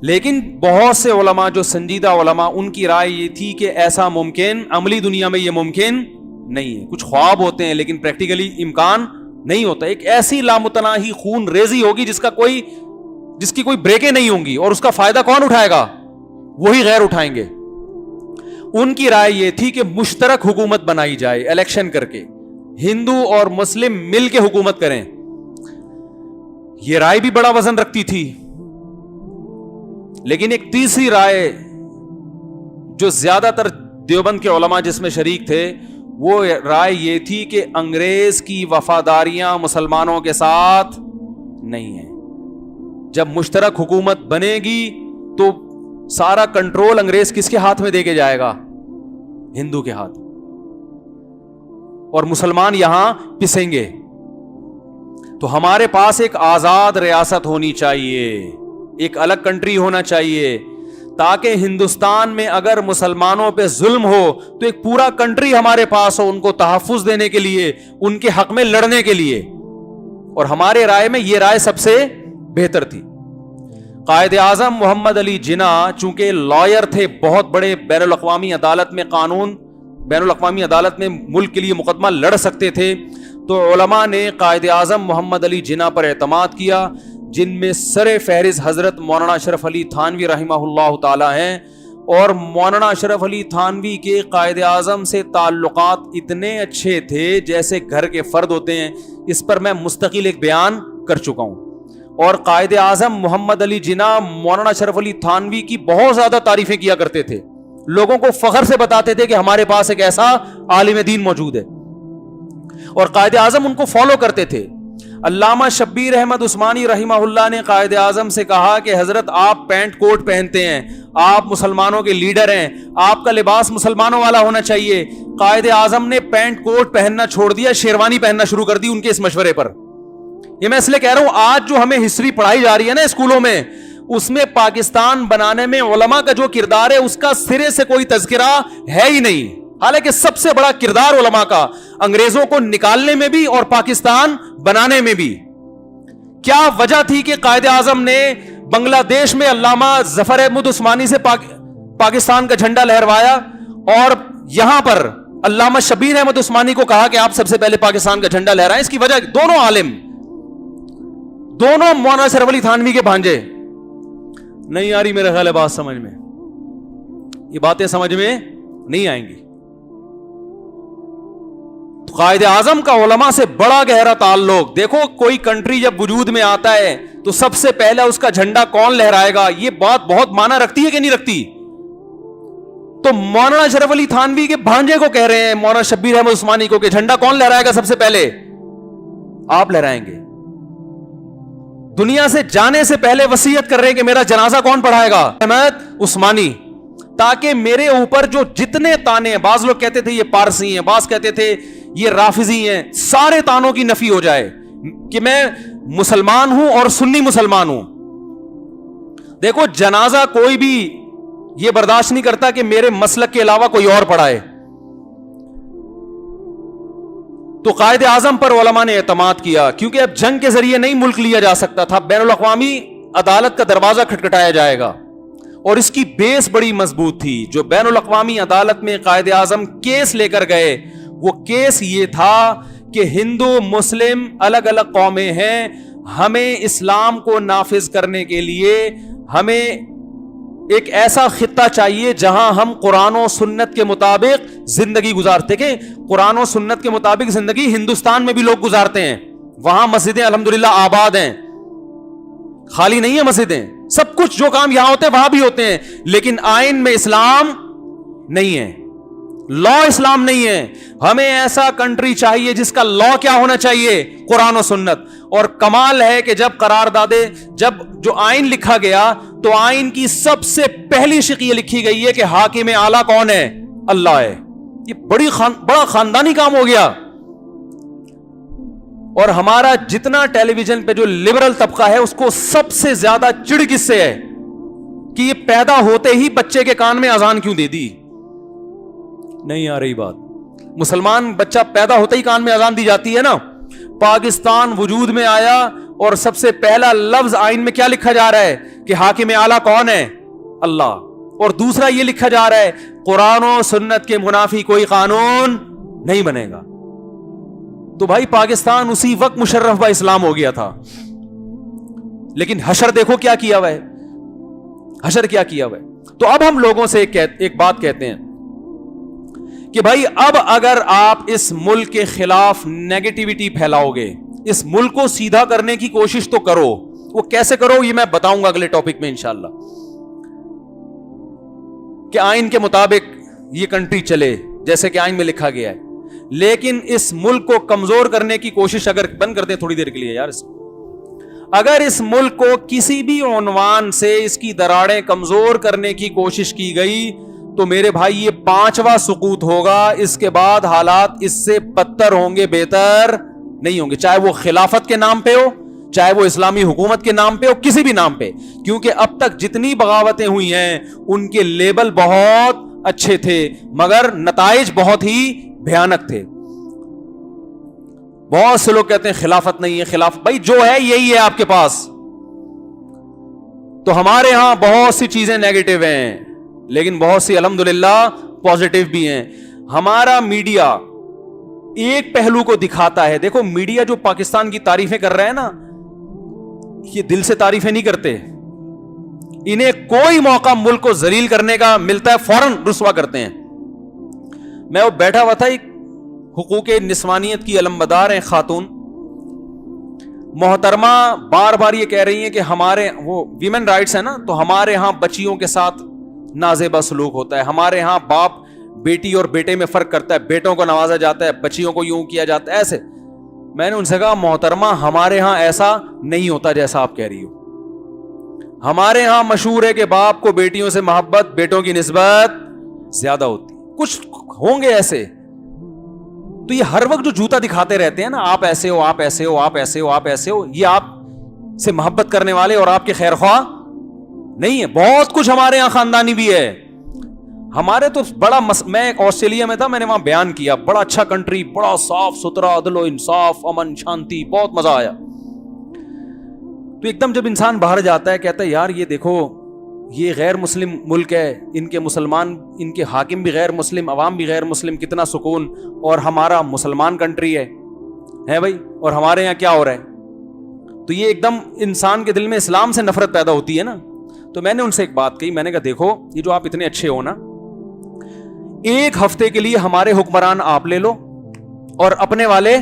لیکن بہت سے علماء جو سنجیدہ علماء، ان کی رائے یہ تھی کہ ایسا ممکن، عملی دنیا میں یہ ممکن نہیں ہے. کچھ خواب ہوتے ہیں لیکن پریکٹیکلی امکان نہیں ہوتا. ایک ایسی لامتناہی خون ریزی ہوگی جس کی کوئی بریکیں نہیں ہوں گی، اور اس کا فائدہ کون اٹھائے گا؟ وہی غیر اٹھائیں گے. ان کی رائے یہ تھی کہ مشترک حکومت بنائی جائے الیکشن کر کے، ہندو اور مسلم مل کے حکومت کریں. یہ رائے بھی بڑا وزن رکھتی تھی. لیکن ایک تیسری رائے جو زیادہ تر دیوبند کے علماء جس میں شریک تھے، وہ رائے یہ تھی کہ انگریز کی وفاداریاں مسلمانوں کے ساتھ نہیں ہیں. جب مشترک حکومت بنے گی تو سارا کنٹرول انگریز کس کے ہاتھ میں دے کے جائے گا؟ ہندو کے ہاتھ، اور مسلمان یہاں پسیں گے. تو ہمارے پاس ایک آزاد ریاست ہونی چاہیے، ایک الگ کنٹری ہونا چاہیے، تاکہ ہندوستان میں اگر مسلمانوں پہ ظلم ہو تو ایک پورا کنٹری ہمارے پاس ہو ان کو تحفظ دینے کے لیے، ان کے حق میں لڑنے کے لیے. اور ہمارے رائے میں یہ رائے سب سے بہتر تھی. قائد اعظم محمد علی جناح چونکہ لائر تھے، بہت بڑے، بین الاقوامی عدالت میں بین الاقوامی عدالت میں ملک کے لیے مقدمہ لڑ سکتے تھے، تو علماء نے قائد اعظم محمد علی جناح پر اعتماد کیا، جن میں سر فہرست حضرت مولانا اشرف علی تھانوی رحمہ اللہ تعالی ہیں. اور مولانا اشرف علی تھانوی کے قائد اعظم سے تعلقات اتنے اچھے تھے جیسے گھر کے فرد ہوتے ہیں. اس پر میں مستقل ایک بیان کر چکا ہوں. اور قائد اعظم محمد علی جناح مولانا اشرف علی تھانوی کی بہت زیادہ تعریفیں کیا کرتے تھے، لوگوں کو فخر سے بتاتے تھے کہ ہمارے پاس ایک ایسا عالم دین موجود ہے، اور قائد اعظم ان کو فالو کرتے تھے. علامہ شبیر احمد عثمانی رحمہ اللہ نے قائد اعظم سے کہا کہ حضرت آپ پینٹ کوٹ پہنتے ہیں، آپ مسلمانوں کے لیڈر ہیں، آپ کا لباس مسلمانوں والا ہونا چاہیے. قائد اعظم نے پینٹ کوٹ پہننا چھوڑ دیا، شیروانی پہننا شروع کر دی ان کے اس مشورے پر. یہ میں اس لیے کہہ رہا ہوں، آج جو ہمیں ہسٹری پڑھائی جا رہی ہے نا اسکولوں میں، اس میں پاکستان بنانے میں علماء کا جو کردار ہے اس کا سرے سے کوئی تذکرہ ہے ہی نہیں. حالانکہ سب سے بڑا کردار علماء کا، انگریزوں کو نکالنے میں بھی اور پاکستان بنانے میں بھی. کیا وجہ تھی کہ قائد اعظم نے بنگلہ دیش میں علامہ ظفر احمد عثمانی سے پاکستان کا جھنڈا لہروایا، اور یہاں پر علامہ شبیر احمد عثمانی کو کہا کہ آپ سب سے پہلے پاکستان کا جھنڈا لہرائیں؟ اس کی وجہ دونوں عالم، دونوں مولانا اشرف علی تھانوی کے بھانجے. نہیں آ رہی میرے خیال ہے بات سمجھ میں، یہ باتیں سمجھ میں نہیں آئیں گی. قائد اعظم کا علماء سے بڑا گہرا تعلق. دیکھو کوئی کنٹری جب وجود میں آتا ہے تو سب سے پہلے اس کا جھنڈا کون لہرائے گا، یہ بات بہت معنی رکھتی ہے کہ نہیں رکھتی؟ تو مولانا اشرف علی تھانوی کے بھانجے کو کہہ رہے ہیں، مولانا شبیر احمد عثمانی کو، کہ جھنڈا کون لہرائے گا سب سے پہلے؟ آپ لہرائیں گے. دنیا سے جانے سے پہلے وصیت کر رہے ہیں کہ میرا جنازہ کون پڑھائے گا؟ احمد عثمانی. تاکہ میرے اوپر جو جتنے تانے ہیں، بعض لوگ کہتے تھے یہ پارسی ہیں، بعض کہتے تھے یہ رافضی ہیں، سارے تانوں کی نفی ہو جائے کہ میں مسلمان ہوں اور سنی مسلمان ہوں. دیکھو جنازہ کوئی بھی یہ برداشت نہیں کرتا کہ میرے مسلک کے علاوہ کوئی اور پڑھائے. تو قائد اعظم پر علماء نے اعتماد کیا، کیونکہ اب جنگ کے ذریعے نہیں ملک لیا جا سکتا تھا، بین الاقوامی عدالت کا دروازہ کھٹکھٹایا جائے گا. اور اس کی بیس بڑی مضبوط تھی. جو بین الاقوامی عدالت میں قائد اعظم کیس لے کر گئے، وہ کیس یہ تھا کہ ہندو مسلم الگ الگ قومیں ہیں، ہمیں اسلام کو نافذ کرنے کے لیے ہمیں ایک ایسا خطہ چاہیے جہاں ہم قرآن و سنت کے مطابق زندگی گزارتے. کہ قرآن و سنت کے مطابق زندگی ہندوستان میں بھی لوگ گزارتے ہیں، وہاں مسجدیں الحمدللہ آباد ہیں، خالی نہیں ہیں مسجدیں، سب کچھ جو کام یہاں ہوتے ہیں وہاں بھی ہوتے ہیں، لیکن آئین میں اسلام نہیں ہے، لا اسلام نہیں ہے. ہمیں ایسا کنٹری چاہیے جس کا لا کیا ہونا چاہیے؟ قرآن و سنت. اور کمال ہے کہ جب جو آئین لکھا گیا تو آئین کی سب سے پہلی شق یہ لکھی گئی ہے کہ حاکم اعلیٰ کون ہے؟ اللہ ہے. یہ بڑا خاندانی کام ہو گیا. اور ہمارا جتنا ٹیلی ویژن پہ جو لبرل طبقہ ہے اس کو سب سے زیادہ چڑ کس سے ہے کہ یہ پیدا ہوتے ہی بچے کے کان میں اذان کیوں دے دی. نہیں آ رہی بات. مسلمان بچہ پیدا ہوتے ہی کان میں اذان دی جاتی ہے نا. پاکستان وجود میں آیا اور سب سے پہلا لفظ آئین میں کیا لکھا جا رہا ہے کہ حاکم اعلیٰ کون ہے؟ اللہ. اور دوسرا یہ لکھا جا رہا ہے قرآن و سنت کے منافی کوئی قانون نہیں بنے گا. تو بھائی پاکستان اسی وقت مشرف با اسلام ہو گیا تھا. لیکن حشر دیکھو کیا کیا ہوا ہے, حشر کیا کیا ہوا ہے. تو اب ہم لوگوں سے ایک بات کہتے ہیں کہ بھائی اب اگر آپ اس ملک کے خلاف نیگیٹیوٹی پھیلاؤ گے, اس ملک کو سیدھا کرنے کی کوشش تو کرو. وہ کیسے کرو یہ میں بتاؤں گا اگلے ٹاپک میں انشاءاللہ, کہ آئین کے مطابق یہ کنٹری چلے جیسے کہ آئین میں لکھا گیا ہے. لیکن اس ملک کو کمزور کرنے کی کوشش اگر بند کر دیں تھوڑی دیر کے لیے یار, اگر اس ملک کو کسی بھی عنوان سے اس کی دراڑیں کمزور کرنے کی کوشش کی گئی تو میرے بھائی یہ 5واں سقوط ہوگا. اس کے بعد حالات اس سے بدتر ہوں گے, بہتر نہیں ہوں گے, چاہے وہ خلافت کے نام پہ ہو, چاہے وہ اسلامی حکومت کے نام پہ ہو, کسی بھی نام پہ. کیونکہ اب تک جتنی بغاوتیں ہوئی ہیں ان کے لیبل بہت اچھے تھے مگر نتائج بہت ہی بھیانک تھے. بہت سے لوگ کہتے ہیں خلافت نہیں ہے, خلافت بھائی جو ہے یہی ہے آپ کے پاس. تو ہمارے ہاں بہت سی چیزیں نیگیٹو ہیں لیکن بہت سی الحمدللہ پازیٹیو بھی ہیں. ہمارا میڈیا ایک پہلو کو دکھاتا ہے. دیکھو میڈیا جو پاکستان کی تعریفیں کر رہے ہیں نا, یہ دل سے تعریفیں نہیں کرتے. انہیں کوئی موقع ملک کو ذلیل کرنے کا ملتا ہے فوراً رسوا کرتے ہیں. میں وہ بیٹھا ہوا تھا, ایک حقوق نسوانیت کی علمبردار ہیں خاتون محترمہ, بار بار یہ کہہ رہی ہیں کہ ہمارے وہ ویمن رائٹس ہیں نا, تو ہمارے ہاں بچیوں کے ساتھ نازیبا سلوک ہوتا ہے, ہمارے ہاں باپ بیٹی اور بیٹے میں فرق کرتا ہے, بیٹوں کو نوازا جاتا ہے, بچیوں کو یوں کیا جاتا ہے ایسے. میں نے ان سے کہا محترمہ ہمارے ہاں ایسا نہیں ہوتا جیسا آپ کہہ رہی ہو. ہمارے ہاں مشہور ہے کہ باپ کو بیٹیوں سے محبت, بیٹوں کی نسبت زیادہ ہوتی. کچھ ہوں گے ایسے, تو یہ ہر وقت جو جوتا دکھاتے رہتے ہیں نا, آپ ایسے ہو, آپ ایسے ہو, آپ ایسے ہو, آپ ایسے ہو, یہ آپ سے محبت کرنے والے اور آپ کے خیر خواہ نہیں ہے. بہت کچھ ہمارے یہاں خاندانی بھی ہے. ہمارے تو بڑا میں آسٹریلیا میں تھا, میں نے وہاں بیان کیا, بڑا اچھا کنٹری, بڑا صاف ستھرا, عدل و انصاف, امن شانتی, بہت مزہ آیا. تو ایک دم جب انسان باہر جاتا ہے کہتا ہے یار یہ دیکھو یہ غیر مسلم ملک ہے, ان کے مسلمان, ان کے حاکم بھی غیر مسلم, عوام بھی غیر مسلم, کتنا سکون, اور ہمارا مسلمان کنٹری ہے بھائی, اور ہمارے یہاں کیا ہو رہا ہے. تو یہ ایک دم انسان کے دل میں اسلام سے نفرت پیدا ہوتی ہے نا. تو میں نے ان سے ایک بات کہی, میں نے کہا دیکھو یہ جو آپ اتنے اچھے ہو نا, ایک ہفتے کے لیے ہمارے حکمران آپ لے لو اور اپنے والے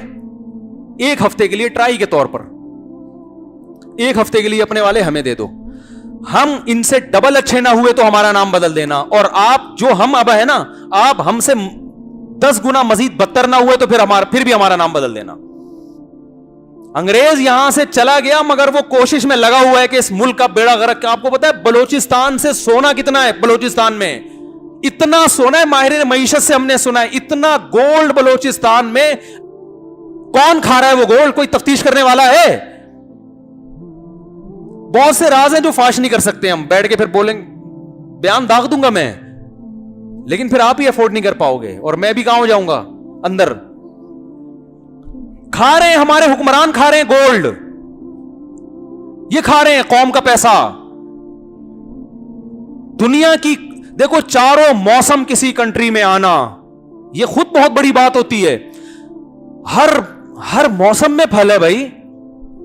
ایک ہفتے کے لیے ٹرائی کے طور پر ایک ہفتے کے لیے اپنے والے ہمیں دے دو. ہم ان سے ڈبل اچھے نہ ہوئے تو ہمارا نام بدل دینا, اور آپ جو ہم اب ہے نا, آپ ہم سے 10 گنا مزید بدتر نہ ہوئے تو پھر بھی ہمارا نام بدل دینا. انگریز یہاں سے چلا گیا مگر وہ کوشش میں لگا ہوا ہے کہ اس ملک کا بیڑا غرق. آپ کو پتا ہے بلوچستان سے سونا کتنا ہے؟ بلوچستان میں اتنا سونا ہے, ماہرین معیشت سے ہم نے سنا ہے, اتنا گولڈ بلوچستان میں. کون کھا رہا ہے وہ گولڈ؟ کوئی تفتیش کرنے والا ہے؟ بہت سے راز ہیں جو فاش نہیں کر سکتے ہم بیٹھ کے, پھر بولیں بیان داغ دوں گا میں, لیکن پھر آپ ہی افورڈ نہیں کر پاؤ گے اور میں بھی کہاں جاؤں گا اندر. کھا رہے ہیں ہمارے حکمران, کھا رہے ہیں گولڈ, یہ کھا رہے ہیں قوم کا پیسہ. دنیا کی دیکھو چاروں موسم کسی کنٹری میں آنا یہ خود بہت بڑی بات ہوتی ہے. ہر موسم میں پھل ہے بھائی,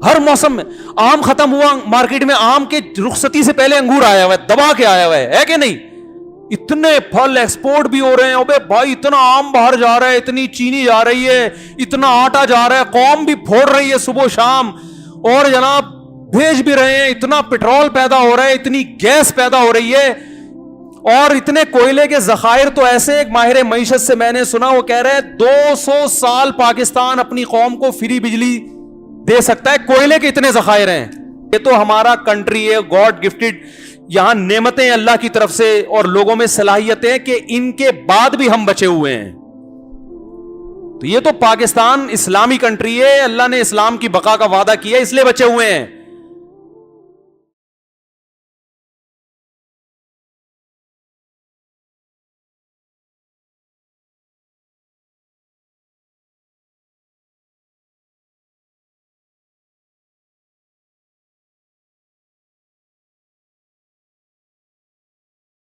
ہر موسم میں. آم ختم ہوا مارکیٹ میں, آم کے رخصتی سے پہلے انگور آیا ہوا ہے, دبا کے آیا ہوا ہے کہ نہیں؟ اتنے پھل ایکسپورٹ بھی ہو رہے ہیں. ابے بھائی اتنا آم باہر جا رہا ہے, اتنی چینی جا رہی ہے, اتنا آٹا جا رہا ہے, قوم بھی پھوڑ رہی ہے صبح شام, اور جناب بھیج بھی رہے ہیں. اتنا پیٹرول پیدا ہو رہا ہے, اتنی گیس پیدا ہو رہی ہے, اور اتنے کوئلے کے ذخائر. تو ایسے ایک ماہر معیشت سے میں نے سنا, وہ کہہ رہے ہیں 200 سال پاکستان اپنی قوم کو فری بجلی دے سکتا ہے, کوئلے کے اتنے ذخائر ہیں. یہ تو ہمارا کنٹری ہے, گاڈ گفٹڈ. یہاں نعمتیں اللہ کی طرف سے, اور لوگوں میں صلاحیتیں کہ ان کے بعد بھی ہم بچے ہوئے ہیں. تو یہ تو پاکستان اسلامی کنٹری ہے, اللہ نے اسلام کی بقا کا وعدہ کیا اس لیے بچے ہوئے ہیں.